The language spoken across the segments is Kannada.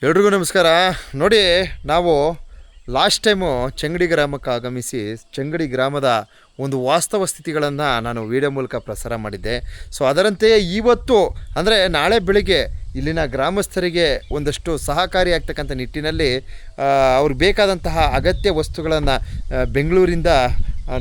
ಎಲ್ರಿಗೂ ನಮಸ್ಕಾರ. ನೋಡಿ, ನಾವು ಲಾಸ್ಟ್ ಟೈಮು ಚೆಂಗಡಿ ಗ್ರಾಮಕ್ಕೆ ಆಗಮಿಸಿ ಚೆಂಗಡಿ ಗ್ರಾಮದ ಒಂದು ವಾಸ್ತವ ಸ್ಥಿತಿಗಳನ್ನು ನಾನು ವಿಡಿಯೋ ಮೂಲಕ ಪ್ರಸಾರ ಮಾಡಿದ್ದೆ. ಸೊ ಅದರಂತೆಯೇ ಇವತ್ತು ಅಂದರೆ ನಾಳೆ ಬೆಳಿಗ್ಗೆ ಇಲ್ಲಿನ ಗ್ರಾಮಸ್ಥರಿಗೆ ಒಂದಷ್ಟು ಸಹಕಾರಿಯಾಗ್ತಕ್ಕಂಥ ನಿಟ್ಟಿನಲ್ಲಿ ಅವ್ರಿಗೆ ಬೇಕಾದಂತಹ ಅಗತ್ಯ ವಸ್ತುಗಳನ್ನು ಬೆಂಗಳೂರಿಂದ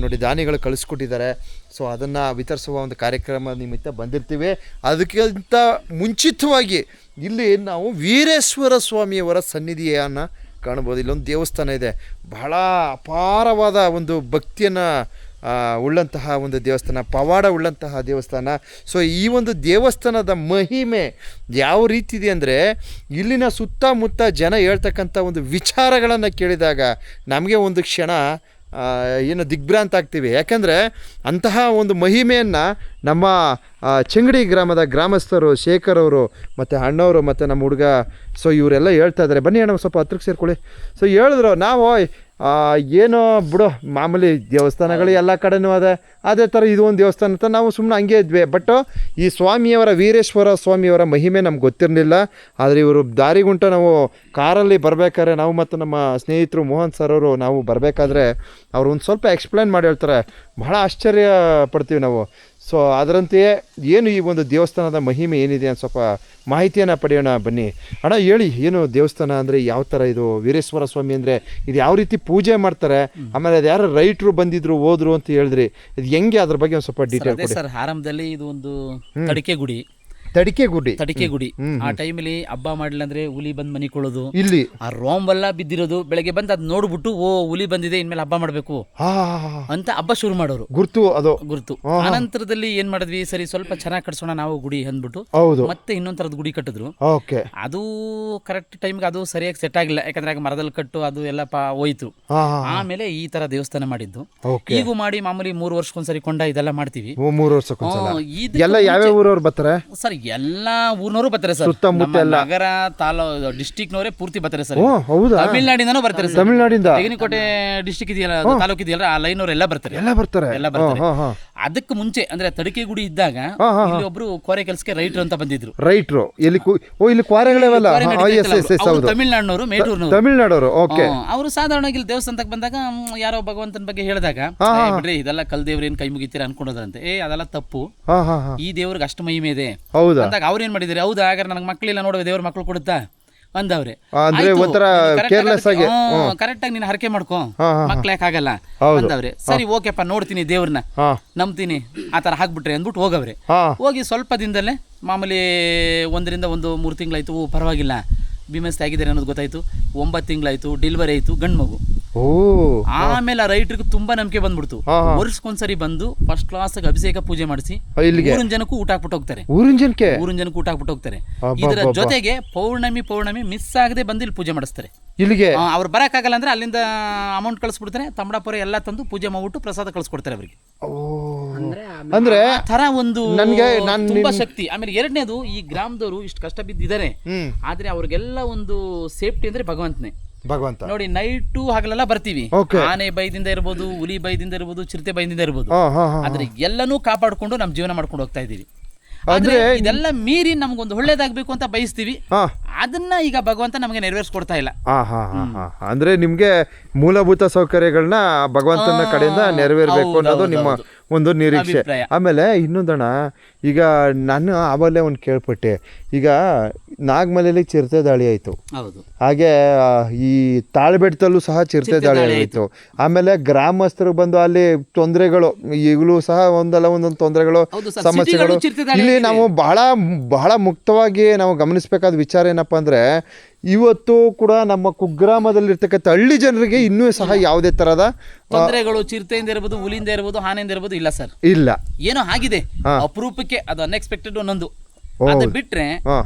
ನೋಡಿ ದಾನಿಗಳು ಕಳಿಸ್ಕೊಟ್ಟಿದ್ದಾರೆ. ಸೊ ಅದನ್ನು ವಿತರಿಸುವ ಒಂದು ಕಾರ್ಯಕ್ರಮ ನಿಮಿತ್ತ ಬಂದಿರ್ತೀವಿ. ಅದಕ್ಕಿಂತ ಮುಂಚಿತವಾಗಿ ಇಲ್ಲಿ ನಾವು ವೀರೇಶ್ವರ ಸ್ವಾಮಿಯವರ ಸನ್ನಿಧಿಯನ್ನು ಕಾಣ್ಬೋದು. ಇಲ್ಲೊಂದು ದೇವಸ್ಥಾನ ಇದೆ, ಬಹಳ ಅಪಾರವಾದ ಒಂದು ಭಕ್ತಿಯನ್ನು ಉಳ್ಳಂತಹ ಒಂದು ದೇವಸ್ಥಾನ, ಪವಾಡ ಉಳ್ಳಂತಹ ದೇವಸ್ಥಾನ. ಸೊ ಈ ಒಂದು ದೇವಸ್ಥಾನದ ಮಹಿಮೆ ಯಾವ ರೀತಿ ಇದೆ ಅಂದರೆ, ಇಲ್ಲಿನ ಸುತ್ತಮುತ್ತ ಜನ ಹೇಳ್ತಕ್ಕಂಥ ಒಂದು ವಿಚಾರಗಳನ್ನು ಕೇಳಿದಾಗ ನಮಗೆ ಒಂದು ಕ್ಷಣ ಏನು ದಿಗ್ಭ್ರಾಂತ ಆಗ್ತೀವಿ. ಯಾಕಂದರೆ ಅಂತಹ ಒಂದು ಮಹಿಮೆಯನ್ನು ನಮ್ಮ ಚೆಂಗಡಿ ಗ್ರಾಮದ ಗ್ರಾಮಸ್ಥರು ಶೇಖರ್ ಅವರು ಮತ್ತು ಅಣ್ಣವರು ಮತ್ತು ನಮ್ಮ ಹುಡುಗ ಸೊ ಇವರೆಲ್ಲ ಹೇಳ್ತಾ ಇದ್ದಾರೆ. ಬನ್ನಿ ಅಣ್ಣ ಸ್ವಲ್ಪ ಹತ್ರಕ್ಕೆ ಸೇರ್ಕೊಳ್ಳಿ. ಸೊ ಹೇಳಿದ್ರು, ನಾವು ಏನೋ ಬಿಡು ಮಾಮೂಲಿ ದೇವಸ್ಥಾನಗಳು ಎಲ್ಲ ಕಡೆನೂ ಅದೇ ಥರ ಇದು ಒಂದು ದೇವಸ್ಥಾನ ಅಂತ ನಾವು ಸುಮ್ಮನೆ ಹಂಗೆ ಇದ್ವಿ. ಬಟ್ ಈ ಸ್ವಾಮಿಯವರ ವೀರೇಶ್ವರ ಸ್ವಾಮಿಯವರ ಮಹಿಮೆ ನಮ್ಗೆ ಗೊತ್ತಿರಲಿಲ್ಲ. ಆದರೆ ಇವರು ದಾರಿಗುಂಟ ನಾವು ಕಾರಲ್ಲಿ ಬರಬೇಕಾದ್ರೆ ನಾವು ಮತ್ತು ನಮ್ಮ ಸ್ನೇಹಿತರು ಮೋಹನ್ ಸರ್ ಅವರು ನಾವು ಬರಬೇಕಾದ್ರೆ ಅವರು ಒಂದು ಸ್ವಲ್ಪ ಎಕ್ಸ್ಪ್ಲೇನ್ ಮಾಡಿ ಹೇಳ್ತಾರೆ. ಬಹಳ ಆಶ್ಚರ್ಯ ಪಡ್ತೀವಿ ನಾವು. ಸೊ ಅದರಂತೆಯೇ ಏನು ಈ ಒಂದು ದೇವಸ್ಥಾನದ ಮಹಿಮೆ ಏನಿದೆ ಅಂತ ಸ್ವಲ್ಪ ಮಾಹಿತಿಯನ್ನು ಪಡೆಯೋಣ ಬನ್ನಿ. ಅಣ್ಣ ಹೇಳಿ, ಏನು ದೇವಸ್ಥಾನ ಅಂದರೆ ಯಾವ ಥರ ಇದು? ವೀರೇಶ್ವರ ಸ್ವಾಮಿ ಅಂದರೆ ಇದು ಯಾವ ರೀತಿ ಪೂಜೆ ಮಾಡ್ತಾರೆ? ಆಮೇಲೆ ಅದು ಯಾರು ರೈಟ್ರು ಬಂದಿದ್ರು ಹೋದ್ರು ಅಂತ ಹೇಳಿದ್ರಿ, ಇದು ಹೆಂಗೆ ಅದ್ರ ಬಗ್ಗೆ ಒಂದು ಸ್ವಲ್ಪ ಡೀಟೇಲ್ ಕೊಡಿ ಸರ್. ಆರಂಭದಲ್ಲಿ ಇದು ಒಂದು ತಡಿಕೆ ಗುಡಿ. ಆ ಟೈಮಲ್ಲಿ ಹಬ್ಬ ಮಾಡಿಲ್ಲ ಅಂದ್ರೆ ಹುಲಿ ಬಂದ್ ಮನಿ ಕೊಳ್ಳೋದು, ಇಲ್ಲಿ ಆ ರೋಂಬೆಲ್ಲ ಬಿದ್ದಿರೋದು. ಬೆಳಗ್ಗೆ ಬಂದು ಅದ್ ನೋಡ್ಬಿಟ್ಟು ಓ ಹುಲಿ ಬಂದಿದೆ ಇನ್ಮೇಲೆ ಹಬ್ಬ ಮಾಡ್ಬೇಕು ಅಂತ ಹಬ್ಬ ಶುರು ಮಾಡೋರು. ಗುರ್ತು. ಆನಂತರದಲ್ಲಿ ಏನ್ ಮಾಡಿದ್ವಿ, ಸರಿ ಸ್ವಲ್ಪ ಚೆನ್ನಾಗಿ ಕಟ್ಸೋಣ ನಾವು ಗುಡಿ ಅಂದ್ಬಿಟ್ಟು ಮತ್ತೆ ಇನ್ನೊಂದ್ ತರದ ಗುಡಿ ಕಟ್ಟಿದ್ರು. ಅದು ಕರೆಕ್ಟ್ ಟೈಮ್ಗೆ ಅದು ಸರಿಯಾಗಿ ಸೆಟ್ ಆಗಿಲ್ಲ. ಯಾಕಂದ್ರೆ ಆಗ ಮರದಲ್ಲಿ ಕಟ್ಟು ಅದು ಎಲ್ಲ ಹೋಯ್ತು. ಆಮೇಲೆ ಈ ತರ ದೇವಸ್ಥಾನ ಮಾಡಿದ್ದು. ಈಗೂ ಮಾಡಿ ಮಾಮೂಲಿ 3 ವರ್ಷಕ್ಕೊಂದ್ಸರಿ ಕೊಂಡ ಇದೆಲ್ಲ ಮಾಡ್ತೀವಿ. 3 ವರ್ಷಕ್ಕೊಂದ್ಸಲ ಬರ್ತಾರೆ ಸರ್. ಎಲ್ಲಾ ಊರ್ನವರು ಬರ್ತಾರೆ ಸರ್. ನಗರ ಡಿಸ್ಟಿಕ್ನವರೇ ಪೂರ್ತಿ ಬರ್ತಾರೆ ಸರ್. ತಮಿಳ್ನಾಡಿಂದನೂ ಬರ್ತಾರೆ ಸರ್. ತಮಿಳ್ನಾಡಿಂದ ತೆಂಗಿನಕೋಟೆ ಡಿಸ್ಟಿಕ್ ಇದೆಯಲ್ಲ, ತಾಲೂಕು ಇದೆಯಲ್ಲ, ಆ ಲೈನ್ ಅವರೆಲ್ಲ ಬರ್ತಾರೆ. ಅದಕ್ಕೆ ಮುಂಚೆ ಅಂದ್ರೆ ತಡಿಕೆ ಗುಡಿ ಇದ್ದಾಗ ಇಲ್ಲಿ ಒಬ್ರು ಕೋರೆ ಕೆಲಸಕ್ಕೆ ರೈಟ್ರು ಅಂತ ಬಂದಿದ್ರು. ರೈಟ್ರು ತಮಿಳ್ನಾಡಿನವರು, ಮೇಟೂರ್ನವರು. ಅವರು ಸಾಧಾರಣವಾಗಿ ಇಲ್ಲಿ ದೇವಸ್ಥಾನಕ್ಕೆ ಬಂದಾಗ ಯಾರೋ ಭಗವಂತನ ಬಗ್ಗೆ ಹೇಳಿದಾಗ ಬಿಡ್ರಿ ಇದೆಲ್ಲ ಕಲ್ದೇವ್ರ ಏನ್ ಕೈ ಮುಗಿತೀರಾ ಅನ್ಕೊಂಡೋದ್ರಂತೆ. ಅದೆಲ್ಲ ತಪ್ಪು. ಈ ದೇವ್ರಿಗೆ ಅಷ್ಟು ಮಹಿಮೆ ಇದೆ ಅಂದಾಗ ಅವ್ರು ಏನ್ ಮಾಡಿದಾರೆ, ಹೌದಾ ಹಾಗಾದ್ರೆ ನನಗೆ ಮಕ್ಕಳಿಲ್ಲ ನೋಡುವ ದೇವ್ರ ಮಕ್ಕಳು ಕೊಡುತ್ತಾ ಅಂದವ್ರೆ. ಕರೆಕ್ಟ್ ಆಗಿ ನೀನು ಹರಕೆ ಮಾಡ್ಕೊ, ಮಕ್ಳು ಯಾಕೆ ಆಗಲ್ಲ ಅಂದವ್ರೆ. ಸರಿ ಓಕೆಪ್ಪ ನೋಡ್ತೀನಿ ದೇವ್ರನ್ನ ನಂಬ್ತೀನಿ ಆ ತರ ಹಾಕ್ಬಿಟ್ರೆ ಅಂದ್ಬಿಟ್ಟು ಹೋಗವ್ರೆ. ಹೋಗಿ ಸ್ವಲ್ಪ ದಿನದಲ್ಲೇ ಮಾಮೂಲಿ 1 ರಿಂದ 3 ತಿಂಗಳಾಯ್ತು, ಪರವಾಗಿಲ್ಲ ಬಿಮಸ್ತಿ ಆಗಿದ್ದಾರೆ ಅನ್ನೋದು ಗೊತ್ತಾಯ್ತು. 9 ತಿಂಗಳಾಯ್ತು, ಡೆಲಿವರಿ ಆಯ್ತು, ಗಂಡು ಮಗು. ಆಮೇಲೆ ಆ ರೈಟ್ರಿಗೆ ತುಂಬಾ ನಂಬಿಕೆ ಬಂದ್ಬಿಡ್ತು. ವರ್ಷಕ್ಕೊಂದ್ಸರಿ ಬಂದು ಫಸ್ಟ್ ಕ್ಲಾಸ್ ಅಭಿಷೇಕ ಪೂಜೆ ಮಾಡಿಸಿ ಊರಿನ ಜನಕ್ಕೂ ಊಟ ಹಾಕ್ಬಿಟ್ಟು ಹೋಗ್ತಾರೆ. ಊರಿನ ಜನಕ್ಕೂ ಊಟ ಹಾಕ್ಬಿಟ್ಟು ಹೋಗ್ತಾರೆ. ಇದರ ಜೊತೆಗೆ ಪೌರ್ಣಮಿ ಮಿಸ್ ಆಗದೆ ಬಂದು ಇಲ್ಲಿ ಪೂಜೆ ಮಾಡಿಸ್ತಾರೆ. ಇಲ್ಲಿಗೆ ಅವ್ರು ಬರಕ್ಕಾಗಲ್ಲ ಅಂದ್ರೆ ಅಲ್ಲಿಂದ ಅಮೌಂಟ್ ಕಳಿಸ್ಬಿಡ್ತಾರೆ. ತಂಬಡಪುರ ಎಲ್ಲ ತಂದು ಪೂಜೆ ಮಾಡ್ಬಿಟ್ಟು ಪ್ರಸಾದ ಕಳಿಸ್ಕೊಡ್ತಾರೆ ಅವರಿಗೆ. ಅಂದ್ರೆ ತರ ಒಂದು ತುಂಬಾ ಶಕ್ತಿ. ಆಮೇಲೆ ಎರಡನೇದು, ಈ ಗ್ರಾಮದವರು ಇಷ್ಟು ಕಷ್ಟ ಬಿದ್ದಿದ್ದಾರೆ, ಆದ್ರೆ ಅವ್ರಿಗೆಲ್ಲ ಒಂದು ಸೇಫ್ಟಿ ಅಂದ್ರೆ ಭಗವಂತನೇ. ನೋಡಿ, ನೈಟು ಹಗಲೆಲ್ಲ ಬರ್ತೀವಿ. ಆನೆ ಭಯದಿಂದ ಇರ್ಬೋದು, ಹುಲಿ ಭಯದಿಂದ ಇರ್ಬೋದು, ಚಿರತೆ ಭಯದಿಂದ ಇರ್ಬೋದು, ಆದ್ರೆ ಎಲ್ಲನೂ ಕಾಪಾಡ್ಕೊಂಡು ನಮ್ ಜೀವನ ಮಾಡ್ಕೊಂಡು ಹೋಗ್ತಾ ಇದೀವಿ. ಆದ್ರೆ ಇದೆಲ್ಲ ಮೀರಿ ನಮ್ಗೊಂದು ಒಳ್ಳೇದಾಗ್ಬೇಕು ಅಂತ ಬಯಸ್ತೀವಿ. ಅದನ್ನ ಈಗ ಭಗವಂತ ನಮಗೆ ನೆರವೇರಿಸ್ಕೊಡ್ತಾ ಇಲ್ಲ. ಅಂದ್ರೆ ನಿಮ್ಗೆ ಮೂಲಭೂತ ಸೌಕರ್ಯಗಳನ್ನ ಭಗವಂತನ ಕಡೆಯಿಂದ ನೆರವೇರ್ಬೇಕು ಅನ್ನೋದು ನಿಮ್ಮ ಒಂದು ನಿರೀಕ್ಷೆ. ಆಮೇಲೆ ಇನ್ನೊಂದಣ, ಈಗ ನಾನು ಆವಾಗಲೇ ಒಂದು ಕೇಳ್ಪಟ್ಟೆ, ಈಗ ನಾಗಮಲೆಯಲ್ಲಿ ಚಿರತೆ ದಾಳಿ ಆಯಿತು, ಹಾಗೆ ಈ ತಾಳ್ಬೆಟ್ಟದಲ್ಲೂ ಸಹ ಚಿರತೆ ದಾಳಿ ಆಯಿತು. ಆಮೇಲೆ ಗ್ರಾಮಸ್ಥರು ಬಂದು ಅಲ್ಲಿ ತೊಂದರೆಗಳು, ಈಗಲೂ ಸಹ ಒಂದೊಂದು ತೊಂದರೆಗಳು, ಸಮಸ್ಯೆಗಳು. ಇಲ್ಲಿ ನಾವು ಬಹಳ ಮುಕ್ತವಾಗಿ ನಾವು ಗಮನಿಸಬೇಕಾದ ವಿಚಾರ ಏನಪ್ಪ ಅಂದರೆ, ಇವತ್ತು ಕೂಡ ನಮ್ಮ ಕುಗ್ರಾಮದಲ್ಲಿರ್ತಕ್ಕಂಥ ಹಳ್ಳಿ ಜನರಿಗೆ ಇನ್ನೂ ಸಹ ಯಾವುದೇ ತರಹದ ತೊಂದರೆಗಳು ಚಿರತೆಯಿಂದ ಇರ್ಬೋದು, ಹುಲಿಯಿಂದ ಇರ್ಬೋದು, ಹಾನಿಂದ ಇರ್ಬೋದು ಇಲ್ಲ ಸರ್. ಇಲ್ಲ, ಏನೋ ಆಗಿದೆ ಅಪರೂಪಕ್ಕೆ, ಅದು ಅನ್ಎಕ್ಸ್ಪೆಕ್ಟೆಡ್ ಒಂದೊಂದು. ಅದು ಬಿಟ್ರೆ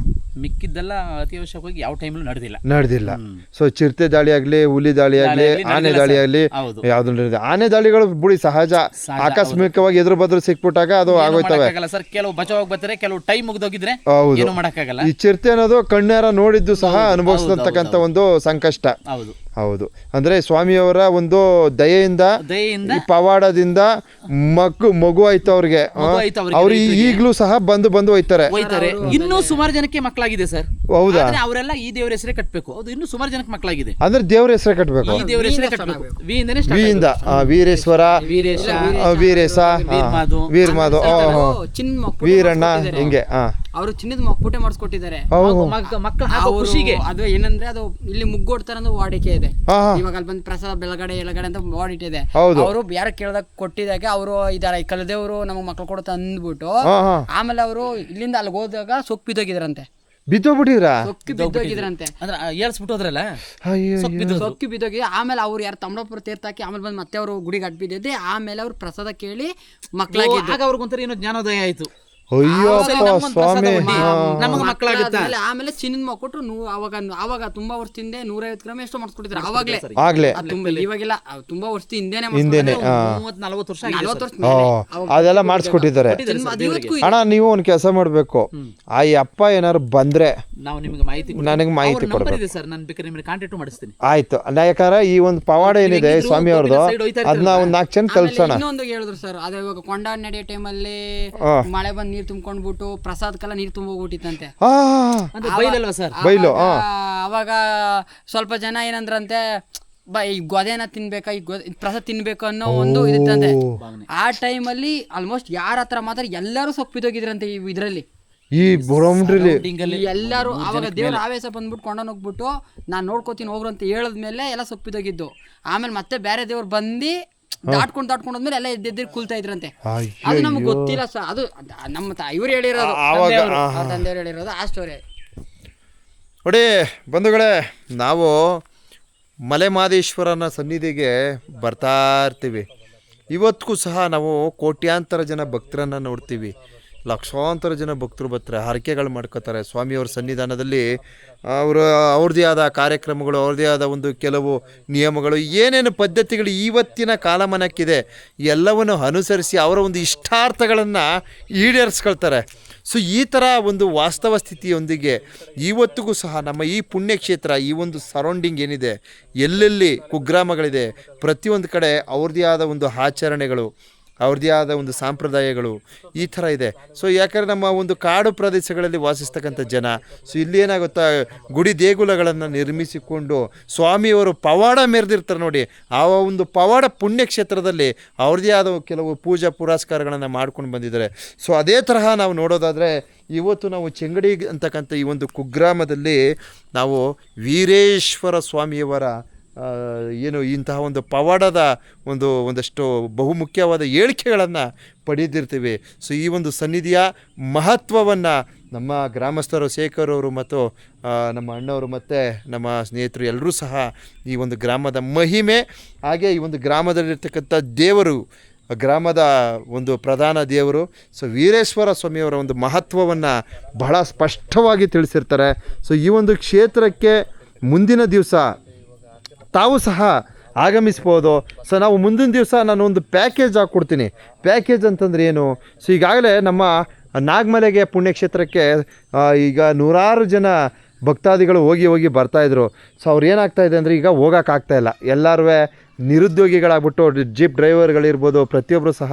ಮಿಕ್ಕಿದ್ದೆಲ್ಲ ಅತಿವಶ್ಯಕವಾಗಿ ಯಾವ ಟೈಮಲ್ಲೂ ನಡೆದಿಲ್ಲ. ಸೊ ಚಿರತೆ ದಾಳಿ ಆಗ್ಲಿ, ಹುಲಿ ದಾಳಿ ಆಗ್ಲಿ, ಆನೆ ದಾಳಿ ಆಗ್ಲಿ, ಯಾವ್ದು ಆನೆ ದಾಳಿಗಳು ಬಿಡಿ ಸಹಜ, ಆಕಸ್ಮಿಕವಾಗಿ ಎದುರು ಬದ್ರು ಸಿಕ್ಬಿಟ್ಟಾಗ ಅದು ಆಗೋಯ್ತವೆ ಸರ್. ಕೆಲವು ಬಚಾವಾಗಿ ಬರ್ತಾರೆ, ಕೆಲವು ಟೈಮ್ ಮುಗಿದೋಗಿದ್ರೆ ಏನು ಮಾಡಕ್ಕಾಗಲ್ಲ. ಈ ಚಿರತೆ ಅನ್ನೋದು ಕಣ್ಣಾರ ನೋಡಿದ್ದು ಸಹ ಅನುಭವಿಸತಕ್ಕಂತ ಒಂದು ಸಂಕಷ್ಟ. ಹೌದು, ಅಂದರೆ ಸ್ವಾಮಿಯವರ ಒಂದು ದಯೆಯಿಂದ ಈ ಪವಾಡದಿಂದ ಮಗು ಆಯ್ತು ಅವ್ರಿಗೆ. ಅವ್ರು ಈಗಲೂ ಸಹ ಬಂದು ಹೋಯ್ತಾರೆ. ಇನ್ನೂ ಸುಮಾರು ಜನಕ್ಕೆ ಮಕ್ಕಳಾಗಿದೆ ಸರ್. ಹೌದಾ? ಅವರೆಲ್ಲ ಈ ದೇವರ ಹೆಸರೇ ಕಟ್ಟಬೇಕು. ಹೌದು, ಇನ್ನೂ ಸುಮಾರು ಜನಕ್ಕೆ ಮಕ್ಕಳಾಗಿದೆ. ಅಂದ್ರೆ ದೇವ್ರ ಹೆಸರೇ ಕಟ್ಟಬೇಕು. ಈ ದೇವರ ಹೆಸರೇ ಕಟ್ಟಬೇಕು. ವಿಯಿಂದ ವೀರೇಶ್ವರ, ವೀರೇಶ, ವೀರಮಾಧವ್, ವೀರಣ್ಣ, ಹಿಂಗೆ. ಅವರು ಚಿನ್ನದ ಮಕ್ಕುಟೆ ಮಾಡಿಸ್ಕೊಟ್ಟಿದ್ದಾರೆ ಖುಷಿಗೆ. ಅದು ಏನಂದ್ರೆ ಅದು ಇಲ್ಲಿ ಮುಗ್ಗೊಡ್ತಾರ ವಾಡಿಕೆ ಇದೆ. ಇವಾಗ ಅಲ್ಲಿ ಬಂದು ಪ್ರಸಾದ ಬೆಳಗಡೆ ಎಳಗಡೆ ಅಂತ ವಾಡಿಕೆ ಇದೆ. ಅವರು ಯಾರ ಕೇಳ್ದಾಗ ಕೊಟ್ಟಿದಾಗ ಅವರು ಇದಾರ ಕಲದೇವ್ರು ನಮಗ್ ಮಕ್ಳು ಕೊಡುತ್ತ ಅಂದ್ಬಿಟ್ಟು ಆಮೇಲೆ ಅವರು ಇಲ್ಲಿಂದ ಅಲ್ಲಿಗೆ ಹೋದಾಗ ಸೊಪ್ಪು ಬಿದ್ದೋಗಿದ್ರಂತೆ. ಸೊಕ್ಕಿ ಬಿದ್ದೋಗಿದ್ರಂತೆ ಅಂದ್ರೆ ಏಳ್ಸ್ಬಿಟ್ಟು ಹೋದ್ರಲ್ಲ, ಸೊಕ್ಕಿ ಬಿದ್ದೋಗಿ ಆಮೇಲೆ ಅವ್ರು ಯಾರು ತಮ್ಮಡಪುರ ತೀರ್ಥಾಕಿ ಆಮೇಲೆ ಬಂದು ಮತ್ತೆ ಅವರು ಗುಡಿಗೆ ಅಡ್ಬಿದ್ದೆ. ಆಮೇಲೆ ಅವ್ರು ಪ್ರಸಾದ ಕೇಳಿ ಮಕ್ಕಳಾಗಿದ್ದಾಗ ಅವ್ರಿಗೊಂಥರ ಏನೋ ಜ್ಞಾನೋದಯ ಆಯ್ತು. ನಮಗೆ ಮಕ್ಕಳಾಗುತ್ತೆ. ಆಮೇಲೆ ಚಿನ್ನದ ಮಕ್ಕಳು ಅವಾಗ ತುಂಬಾ ವರ್ಷದಿಂದ 150 ಗ್ರಾಮ್ ಎಷ್ಟು ಮಾಡಿಸ್ಕೊಟ್ಟಿದ್ರು ಅವಾಗ್ಲೇ. ಇವಾಗೆಲ್ಲ ತುಂಬಾ ವರ್ಷದ ಹಿಂದೆನೆ 30-40 ವರ್ಷ ಅದೆಲ್ಲ ಮಾಡಿಸ್ಕೊಟ್ಟಿದ್ದಾರೆ. ಅಣ್ಣ ನೀವು ಒಂದು ಕೆಲಸ ಮಾಡ್ಬೇಕು, ಆ ಅಪ್ಪ ಏನಾರು ಬಂದ್ರೆ ನಾವು ನಿಮಗೆ ನನಗೆ ಮಾಹಿತಿ ಕೊಡ್ಬೇಕು ಸರ್. ನಾನು ಬೇಕಾದ್ರೆ ನಿಮಗೆ ಕಾಂಟ್ಯಾಕ್ಟ್ ಮಾಡಿಸ್ತೀನಿ. ಆಯ್ತು, ಯಾಕಂದ್ರೆ ಈ ಒಂದು ಪವಾಡ ಏನಿದೆ ಸ್ವಾಮಿ ಅವ್ರದ್ದು ಅದನ್ನ ಒಂದ್ 4 ಜನ ಕಲ್ಸೋಣ. ಇನ್ನೊಂದು ಹೇಳಿದ್ರು ಸರ್, ಅದೇ ಇವಾಗ ಕೊಂಡಾಡ್ ನಡೆಯೋ ಟೈಮಲ್ಲಿ ಮಳೆ ಬಂದು ನೀರು ತುಂಬ್ಕೊಂಡ್ಬಿಟ್ಟು ಪ್ರಸಾದಕ್ಕೆಲ್ಲ ನೀರು ತುಂಬೋಗ್ಬಿಟ್ಟಿತ್ತಂತೆ. ಬೈಲು ಅವಾಗ ಸ್ವಲ್ಪ ಜನ ಏನಂದ್ರಂತೆ, ಈ ಗೊದೆನ ತಿನ್ಬೇಕಾ, ಈ ಪ್ರಸಾದ ತಿನ್ಬೇಕು ಅನ್ನೋ ಒಂದು ಇದಂತೆ. ಆ ಟೈಮಲ್ಲಿ ಆಲ್ಮೋಸ್ಟ್ ಯಾರ ಹತ್ರ ಮಾತ್ರ ಎಲ್ಲರೂ ಸೊಪ್ಪಿದೋಗಿದ್ರಂತೆ ಇದ್ರಲ್ಲಿ, ಈ ಎಲ್ಲರೂ. ಅವಾಗ ದೇವ್ರ ಆವೇಶ ಬಂದ್ಬಿಟ್ಟು ಕೊಂಡೋನ್ ಹೋಗ್ಬಿಟ್ಟು ನಾನ್ ನೋಡ್ಕೋತೀನಿ ಹೋಗ್ರು ಅಂತ ಹೇಳದ್ಮೇಲೆ ಎಲ್ಲ ಸೊಪ್ಪಿದೋಗಿದ್ದು. ಆಮೇಲೆ ಮತ್ತೆ ಬೇರೆ ದೇವ್ರು ಬಂದು ದಾಟ್ಕೊಂಡು ಹೋದ್ಮೇಲೆ ಎಲ್ಲ ಎದ್ದೆದ್ದಿರ್ ಕೂಲ್ತಾ ಇದ್ರಂತೆ. ಅದು ನಮ್ಗೆ ಗೊತ್ತಿಲ್ಲ ಸರ್, ಅದು ನಮ್ಮ ಇವ್ರು ಹೇಳಿರೋದು, ತಂದೆಯವ್ರು ಹೇಳಿರೋದು ಆ ಸ್ಟೋರಿ. ನೋಡಿ ಬಂಧುಗಳೇ, ನಾವು ಮಲೆಮಹದೇಶ್ವರನ ಸನ್ನಿಧಿಗೆ ಬರ್ತಾ ಇರ್ತೀವಿ. ಇವತ್ತಿಗೂ ಸಹ ನಾವು ಕೋಟ್ಯಾಂತರ ಜನ ಭಕ್ತರನ್ನು ನೋಡ್ತೀವಿ. ಲಕ್ಷಾಂತರ ಜನ ಭಕ್ತರು ಬರ್ತಾರೆ, ಹರಕೆಗಳು ಮಾಡ್ಕೋತಾರೆ ಸ್ವಾಮಿಯವ್ರ ಸನ್ನಿಧಾನದಲ್ಲಿ. ಅವ್ರದ್ದೇ ಆದ ಕಾರ್ಯಕ್ರಮಗಳು, ಅವ್ರದ್ದೇ ಆದ ಒಂದು ಕೆಲವು ನಿಯಮಗಳು, ಏನೇನು ಪದ್ಧತಿಗಳು ಇವತ್ತಿನ ಕಾಲಮಾನಕ್ಕಿದೆ ಎಲ್ಲವನ್ನು ಅನುಸರಿಸಿ ಅವರ ಒಂದು ಇಷ್ಟಾರ್ಥಗಳನ್ನು ಈಡೇರಿಸ್ಕೊಳ್ತಾರೆ. ಸೊ ಈ ಥರ ಒಂದು ವಾಸ್ತವ ಸ್ಥಿತಿಯೊಂದಿಗೆ ಇವತ್ತಿಗೂ ಸಹ ನಮ್ಮ ಈ ಪುಣ್ಯಕ್ಷೇತ್ರ, ಈ ಒಂದು ಸರೌಂಡಿಂಗ್ ಏನಿದೆ, ಎಲ್ಲೆಲ್ಲಿ ಕುಗ್ರಾಮಗಳಿದೆ, ಪ್ರತಿಯೊಂದು ಕಡೆ ಅವ್ರದ್ದೇ ಆದ ಒಂದು ಆಚರಣೆಗಳು, ಅವ್ರದ್ದೇ ಆದ ಒಂದು ಸಂಪ್ರದಾಯಗಳು ಈ ಥರ ಇದೆ. ಸೊ ಯಾಕಂದರೆ ನಮ್ಮ ಒಂದು ಕಾಡು ಪ್ರದೇಶಗಳಲ್ಲಿ ವಾಸಿಸ್ತಕ್ಕಂಥ ಜನ, ಸೊ ಇಲ್ಲಿ ಏನಾಗುತ್ತಾ, ಗುಡಿ ದೇಗುಲಗಳನ್ನು ನಿರ್ಮಿಸಿಕೊಂಡು ಸ್ವಾಮಿಯವರು ಪವಾಡ ಮೆರೆದಿರ್ತಾರೆ ನೋಡಿ. ಆ ಒಂದು ಪವಾಡ ಪುಣ್ಯಕ್ಷೇತ್ರದಲ್ಲಿ ಅವ್ರದ್ದೇ ಆದ ಕೆಲವು ಪೂಜಾ ಪುರಸ್ಕಾರಗಳನ್ನು ಮಾಡ್ಕೊಂಡು ಬಂದಿದ್ದಾರೆ. ಸೊ ಅದೇ ತರಹ ನಾವು ನೋಡೋದಾದರೆ ಇವತ್ತು ನಾವು ಚೆಂಗಡಿ ಅಂತಕ್ಕಂಥ ಈ ಒಂದು ಕುಗ್ರಾಮದಲ್ಲಿ ನಾವು ವೀರೇಶ್ವರ ಸ್ವಾಮಿಯವರ ಏನು ಇಂತಹ ಒಂದು ಪವಾಡದ ಒಂದಷ್ಟು ಬಹುಮುಖ್ಯವಾದ ಹೇಳಿಕೆಗಳನ್ನು ಪಡೆದಿರ್ತೀವಿ. ಸೊ ಈ ಒಂದು ಸನ್ನಿಧಿಯ ಮಹತ್ವವನ್ನು ನಮ್ಮ ಗ್ರಾಮಸ್ಥರು ಶೇಖರ್ ಅವರು ಮತ್ತು ನಮ್ಮ ಅಣ್ಣವರು ಮತ್ತು ನಮ್ಮ ಸ್ನೇಹಿತರು ಎಲ್ಲರೂ ಸಹ ಈ ಒಂದು ಗ್ರಾಮದ ಮಹಿಮೆ, ಹಾಗೆ ಈ ಒಂದು ಗ್ರಾಮದಲ್ಲಿರ್ತಕ್ಕಂಥ ದೇವರು, ಗ್ರಾಮದ ಒಂದು ಪ್ರಧಾನ ದೇವರು ಸೊ ವೀರೇಶ್ವರ ಸ್ವಾಮಿಯವರ ಒಂದು ಮಹತ್ವವನ್ನು ಬಹಳ ಸ್ಪಷ್ಟವಾಗಿ ತಿಳಿಸಿರ್ತಾರೆ. ಸೊ ಈ ಒಂದು ಕ್ಷೇತ್ರಕ್ಕೆ ಮುಂದಿನ ದಿವಸ ತಾವು ಸಹ ಆಗಮಿಸ್ಬೋದು. ಸೊ ನಾವು ಮುಂದಿನ ದಿವಸ ನಾನು ಒಂದು ಪ್ಯಾಕೇಜ್ ಹಾಕ್ಕೊಡ್ತೀನಿ. ಪ್ಯಾಕೇಜ್ ಅಂತಂದರೆ ಏನು? ಸೊ ಈಗಾಗಲೇ ನಮ್ಮ ನಾಗಮಲೆಗೆ ಪುಣ್ಯಕ್ಷೇತ್ರಕ್ಕೆ ಈಗ 100 ಜನ ಭಕ್ತಾದಿಗಳು ಹೋಗಿ ಬರ್ತಾಯಿದ್ರು. ಸೊ ಅವ್ರು ಏನಾಗ್ತಾಯಿದೆ ಅಂದರೆ ಈಗ ಹೋಗೋಕ್ಕಾಗ್ತಾಯಿಲ್ಲ. ಎಲ್ಲರೂ ನಿರುದ್ಯೋಗಿಗಳಾಗ್ಬಿಟ್ಟು, ಜೀಪ್ ಡ್ರೈವರ್ಗಳಿರ್ಬೋದು, ಪ್ರತಿಯೊಬ್ಬರು ಸಹ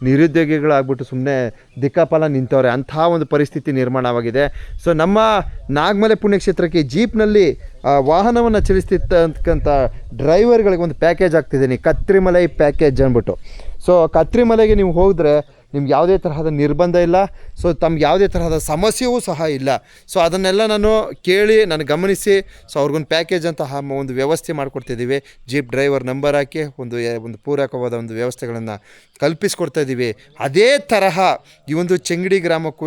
ನಿರುದ್ಯೋಗಿಗಳಾಗ್ಬಿಟ್ಟು ಸುಮ್ಮನೆ ದಿಕ್ಕಾಪಾಲ ನಿಂತವ್ರೆ. ಅಂಥ ಒಂದು ಪರಿಸ್ಥಿತಿ ನಿರ್ಮಾಣವಾಗಿದೆ. ಸೊ ನಮ್ಮ ನಾಗಮಲೆ ಪುಣ್ಯಕ್ಷೇತ್ರಕ್ಕೆ ಜೀಪ್ನಲ್ಲಿ ವಾಹನವನ್ನು ಚಲಿಸ್ತಿರ್ತಕ್ಕಂಥ ಡ್ರೈವರ್ಗಳಿಗೆ ಒಂದು ಪ್ಯಾಕೇಜ್ ಆಗ್ತಿದ್ದೀನಿ, ಕತ್ರಿಮಲೈ ಪ್ಯಾಕೇಜ್ ಅಂದ್ಬಿಟ್ಟು. ಸೊ ಕತ್ರಿಮಲೆಗೆ ನೀವು ಹೋದರೆ ನಿಮ್ಗೆ ಯಾವುದೇ ತರಹದ ನಿರ್ಬಂಧ ಇಲ್ಲ. ಸೊ ತಮ್ಗೆ ಯಾವುದೇ ತರಹದ ಸಮಸ್ಯೆಯೂ ಸಹ ಇಲ್ಲ. ಸೊ ಅದನ್ನೆಲ್ಲ ನಾನು ಕೇಳಿ ನಾನು ಗಮನಿಸಿ ಸೊ ಅವ್ರಿಗೊಂದು ಪ್ಯಾಕೇಜ್ ಅಂತ ಒಂದು ವ್ಯವಸ್ಥೆ ಮಾಡಿಕೊಡ್ತಿದ್ದೀವಿ. ಜೀಪ್ ಡ್ರೈವರ್ ನಂಬರ್ ಹಾಕಿ ಒಂದು ಪೂರಕವಾದ ಒಂದು ವ್ಯವಸ್ಥೆಗಳನ್ನು ಕಲ್ಪಿಸ್ಕೊಡ್ತಾಯಿದ್ದೀವಿ. ಅದೇ ತರಹ ಈ ಒಂದು ಚೆಂಗಡಿ ಗ್ರಾಮಕ್ಕೂ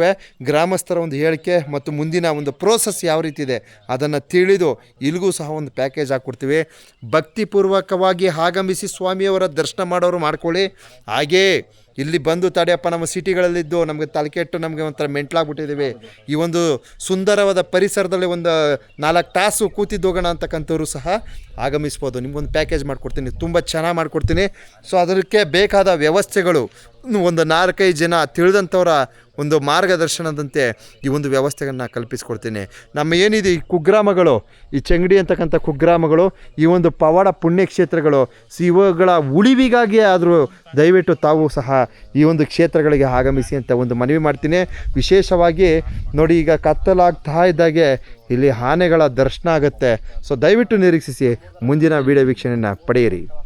ಗ್ರಾಮಸ್ಥರ ಒಂದು ಹೇಳಿಕೆ ಮತ್ತು ಮುಂದಿನ ಒಂದು ಪ್ರೋಸೆಸ್ ಯಾವ ರೀತಿ ಇದೆ ಅದನ್ನು ತಿಳಿದು ಇಲ್ಲಿಗೂ ಸಹ ಒಂದು ಪ್ಯಾಕೇಜ್ ಹಾಕ್ಕೊಡ್ತೀವಿ. ಭಕ್ತಿಪೂರ್ವಕವಾಗಿ ಆಗಮಿಸಿ ಸ್ವಾಮಿಯವರ ದರ್ಶನ ಮಾಡೋರು ಮಾಡ್ಕೊಳ್ಳಿ. ಹಾಗೇ ಇಲ್ಲಿ ಬಂದು ತಡೆಯಪ್ಪ ನಮ್ಮ ಸಿಟಿಗಳಲ್ಲಿದ್ದು ನಮಗೆ ತಲೆಕೆಟ್ಟು ನಮಗೆ ಒಂಥರ ಮೆಂಟ್ಲಾಗ್ಬಿಟ್ಟಿದ್ದೀವಿ, ಈ ಒಂದು ಸುಂದರವಾದ ಪರಿಸರದಲ್ಲಿ ಒಂದು 4 ತಾಸು ಕೂತಿದ್ದು ಹೋಗೋಣ ಅಂತಕ್ಕಂಥವ್ರು ಸಹ ಆಗಮಿಸ್ಬೋದು. ನಿಮ್ಗೊಂದು ಪ್ಯಾಕೇಜ್ ಮಾಡಿಕೊಡ್ತೀನಿ, ತುಂಬ ಚೆನ್ನಾಗಿ ಮಾಡಿಕೊಡ್ತೀನಿ. ಸೊ ಅದಕ್ಕೆ ಬೇಕಾದ ವ್ಯವಸ್ಥೆಗಳು ಒಂದು 4-5 ಜನ ತಿಳಿದಂಥವರ ಒಂದು ಮಾರ್ಗದರ್ಶನದಂತೆ ಈ ಒಂದು ವ್ಯವಸ್ಥೆಯನ್ನು ಕಲ್ಪಿಸ್ಕೊಡ್ತೀನಿ. ನಮ್ಮ ಏನಿದೆ ಈ ಕುಗ್ರಾಮಗಳು, ಈ ಚೆಂಗಡಿ ಅಂತಕ್ಕಂಥ ಕುಗ್ರಾಮಗಳು, ಈ ಒಂದು ಪವಾಡ ಪುಣ್ಯಕ್ಷೇತ್ರಗಳು, ಇವುಗಳ ಉಳಿವಿಗಾಗಿ ಆದರೂ ದಯವಿಟ್ಟು ತಾವು ಸಹ ಈ ಒಂದು ಕ್ಷೇತ್ರಗಳಿಗೆ ಆಗಮಿಸಿ ಅಂತ ಒಂದು ಮನವಿ ಮಾಡ್ತೀನಿ. ವಿಶೇಷವಾಗಿ ನೋಡಿ, ಈಗ ಕತ್ತಲಾಗ್ತಾ ಇದ್ದಾಗೆ ಇಲ್ಲಿ ಆನೆಗಳ ದರ್ಶನ ಆಗುತ್ತೆ. ಸೊ ದಯವಿಟ್ಟು ನಿರೀಕ್ಷಿಸಿ ಮುಂದಿನ ವಿಡಿಯೋ ವೀಕ್ಷಣೆಯನ್ನು ಪಡೆಯಿರಿ.